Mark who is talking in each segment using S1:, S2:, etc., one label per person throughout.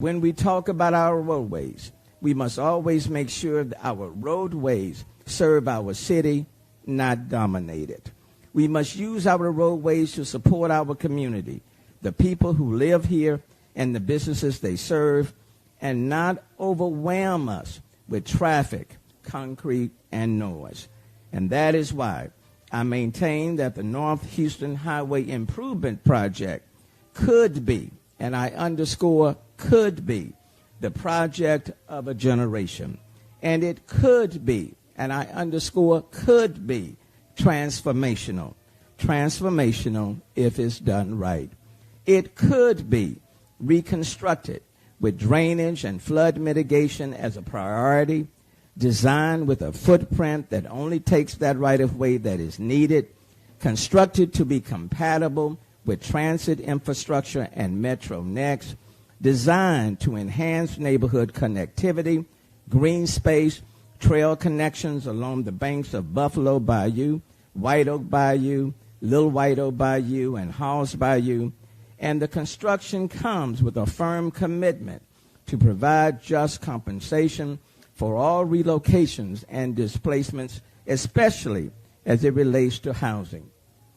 S1: When we talk about our roadways, we must always make sure that our roadways serve our city, not dominate it. We must use our roadways to support our community, the people who live here and the businesses they serve, and not overwhelm us with traffic, concrete, and noise. And that is why I maintain that the North Houston Highway Improvement Project could be, and I underscore could be, the project of a generation. And it could be, and I underscore could be, transformational. Transformational if it's done right. It could be reconstructed with drainage and flood mitigation as a priority, designed with a footprint that only takes that right-of-way that is needed, constructed to be compatible with transit infrastructure and Metro Next, designed to enhance neighborhood connectivity, green space, trail connections along the banks of Buffalo Bayou, White Oak Bayou, Little White Oak Bayou, and Halls Bayou. And the construction comes with a firm commitment to provide just compensation for all relocations and displacements, especially as it relates to housing.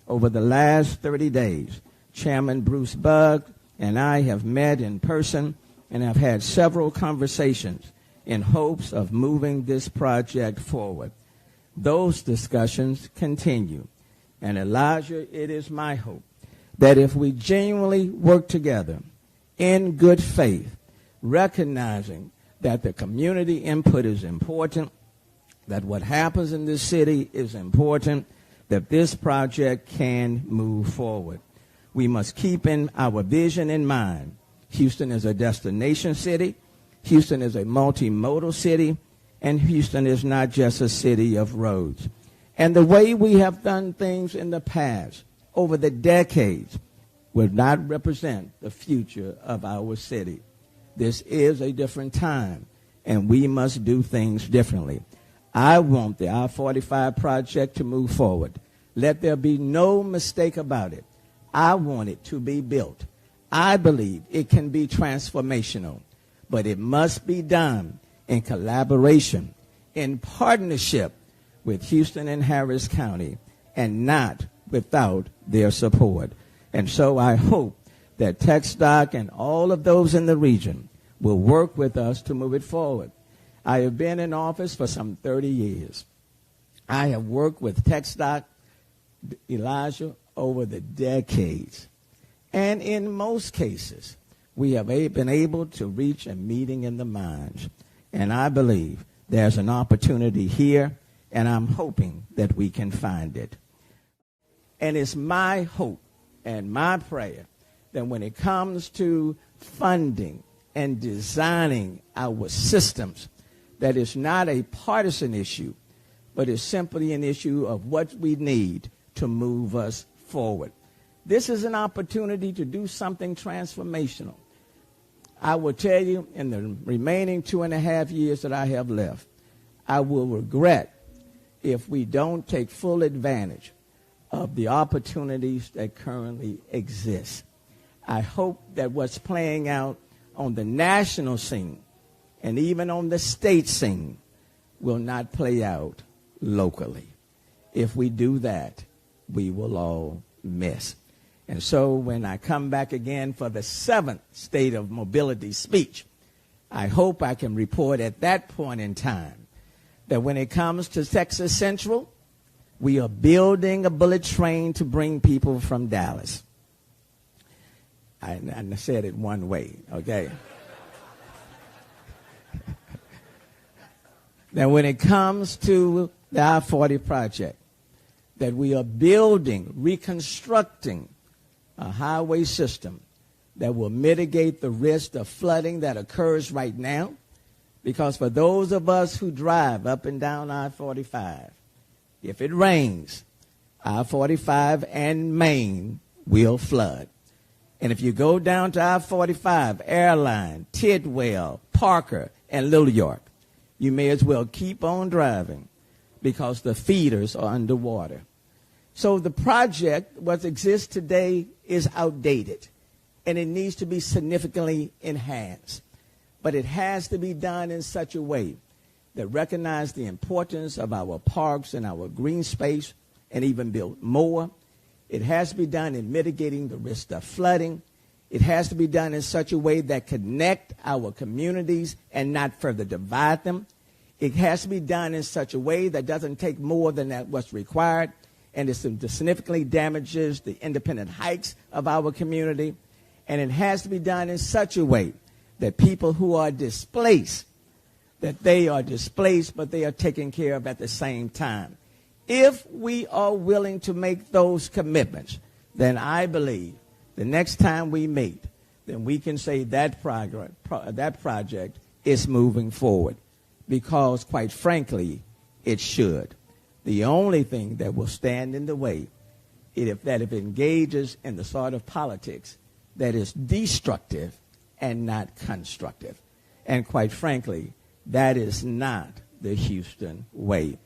S1: Over the last 30 days, Chairman Bruce Bugg and I have met in person and have had several conversations in hopes of moving this project forward. Those discussions continue. And Elijah, it is my hope that if we genuinely work together in good faith, recognizing that the community input is important, that what happens in this city is important, that this project can move forward. We must keep in our vision in mind. Houston is a destination city. Houston is a multimodal city. And Houston is not just a city of roads. And the way we have done things in the past, over the decades, will not represent the future of our city. This is a different time, and we must do things differently. I want the I-45 project to move forward. Let there be no mistake about it. I want it to be built. I believe it can be transformational, but it must be done in collaboration, in partnership with Houston and Harris County, and not without their support. And so I hope that TxDOT and all of those in the region will work with us to move it forward. I have been in office for some 30 years. I have worked with TxDOT, Elijah, over the decades. And in most cases, we have been able to reach a meeting in the minds. And I believe there's an opportunity here, and I'm hoping that we can find it. And it's my hope and my prayer that when it comes to funding and designing our systems, that it's not a partisan issue, but it's simply an issue of what we need to move us forward. This is an opportunity to do something transformational. I will tell you, in the remaining 2.5 years that I have left, I will regret if we don't take full advantage of the opportunities that currently exist. I hope that what's playing out on the national scene and even on the state scene will not play out locally. If we do that, we will all miss. And so when I come back again for the 7th State of Mobility speech, I hope I can report at that point in time that when it comes to Texas Central, we are building a bullet train to bring people from Dallas. I said it one way, okay? Now, when it comes to the I-40 project, that we are building, reconstructing a highway system that will mitigate the risk of flooding that occurs right now. Because for those of us who drive up and down I-45, if it rains, I-45 and Main will flood. And if you go down to I-45, Airline, Tidwell, Parker, and Little York, you may as well keep on driving because the feeders are underwater. So the project, what exists today, is outdated, and it needs to be significantly enhanced. but it has to be done in such a way that recognize the importance of our parks and our green space and even build more. It has to be done in mitigating the risk of flooding. It has to be done in such a way that connect our communities and not further divide them. It has to be done in such a way that doesn't take more than what's required and it significantly damages the independent hikes of our community. And it has to be done in such a way that people who are displaced, that they are displaced, but they are taken care of at the same time. If we are willing to make those commitments, then I believe the next time we meet, then we can say that project is moving forward, because quite frankly, it should. The only thing that will stand in the way is if it engages in the sort of politics that is destructive and not constructive. And quite frankly, that is not the Houston way.